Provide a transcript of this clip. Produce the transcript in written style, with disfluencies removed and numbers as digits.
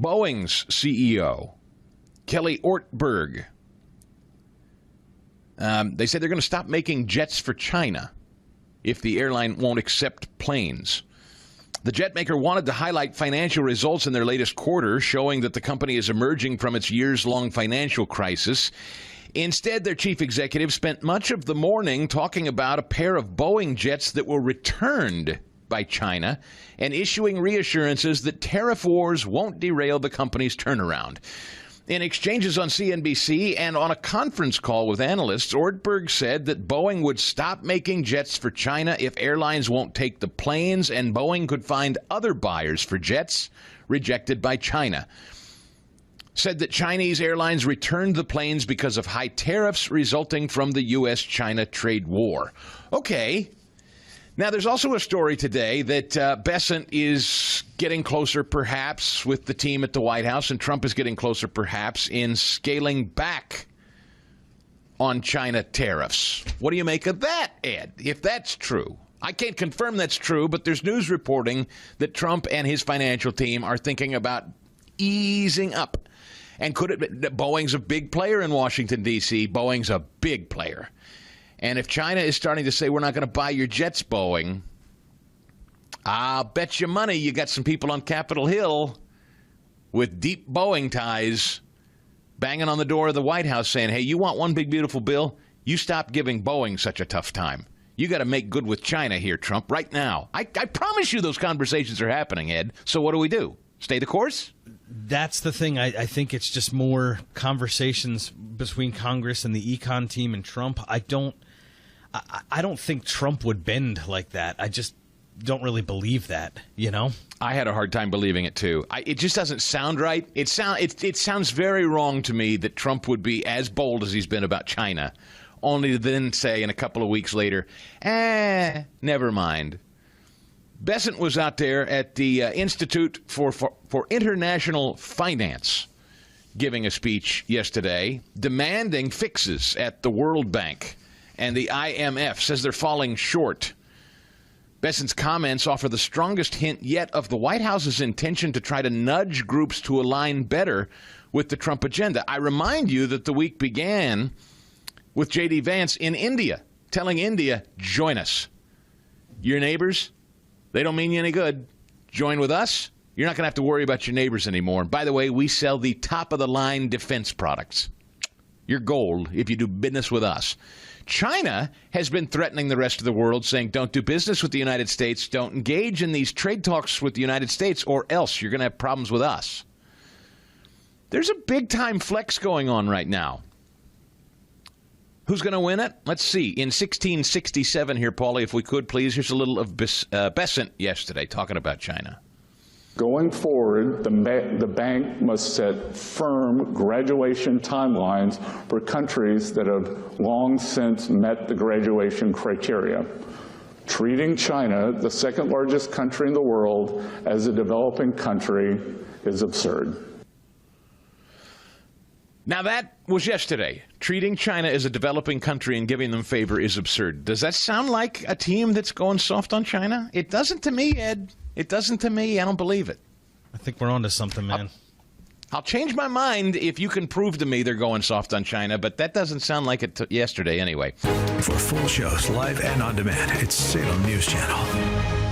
Boeing's CEO, Kelly Ortberg, they said they're going to stop making jets for China if the airline won't accept planes. The jet maker wanted to highlight financial results in their latest quarter, showing that the company is emerging from its years-long financial crisis. Instead, their chief executive spent much of the morning talking about a pair of Boeing jets that were returned by China and issuing reassurances that tariff wars won't derail the company's turnaround. In exchanges on CNBC and on a conference call with analysts, Ortberg said that Boeing would stop making jets for China if airlines won't take the planes, and Boeing could find other buyers for jets rejected by China. Said that Chinese airlines returned the planes because of high tariffs resulting from the U.S.-China trade war. Okay. Now, there's also a story today that Bessent is getting closer, perhaps, with the team at the White House, and Trump is getting closer, perhaps, in scaling back on China tariffs. What do you make of that, Ed, if that's true? I can't confirm that's true, but there's news reporting that Trump and his financial team are thinking about easing up. And could it be that Boeing's a big player in Washington, D.C.? Boeing's a big player. And if China is starting to say, we're not going to buy your jets, Boeing, I'll bet you money you got some people on Capitol Hill with deep Boeing ties banging on the door of the White House saying, hey, you want one big, beautiful bill? You stop giving Boeing such a tough time. You got to make good with China here, Trump, right now. I promise you those conversations are happening, Ed. So what do? Stay the course? That's the thing. I think it's just more conversations between Congress and the econ team and Trump. I don't think Trump would bend like that. I just don't really believe that, you know? I had a hard time believing it, too. It just doesn't sound right. It sounds very wrong to me that Trump would be as bold as he's been about China, only to then say in a couple of weeks later, never mind. Bessent was out there at the Institute for International Finance giving a speech yesterday demanding fixes at the World Bank. And the IMF says they're falling short. Bessent's comments offer the strongest hint yet of the White House's intention to try to nudge groups to align better with the Trump agenda. I remind you that the week began with J.D. Vance in India, telling India, join us. Your neighbors, they don't mean you any good. Join with us. You're not going to have to worry about your neighbors anymore. And by the way, we sell the top-of-the-line defense products. You're gold if you do business with us. China has been threatening the rest of the world, saying don't do business with the United States, don't engage in these trade talks with the United States, or else you're going to have problems with us. There's a big-time flex going on right now. Who's going to win it? Let's see. In 1667 here, Paulie, if we could, please. Here's a little of Bessent yesterday talking about China. Going forward, the bank must set firm graduation timelines for countries that have long since met the graduation criteria. Treating China, the second largest country in the world, as a developing country is absurd. Now, that was yesterday. Treating China as a developing country and giving them favor is absurd. Does that sound like a team that's going soft on China? It doesn't to me, Ed. It doesn't to me. I don't believe it. I think we're on to something, man. I'll change my mind if you can prove to me they're going soft on China, but that doesn't sound like it yesterday anyway. For full shows, live and on demand, it's Salem News Channel.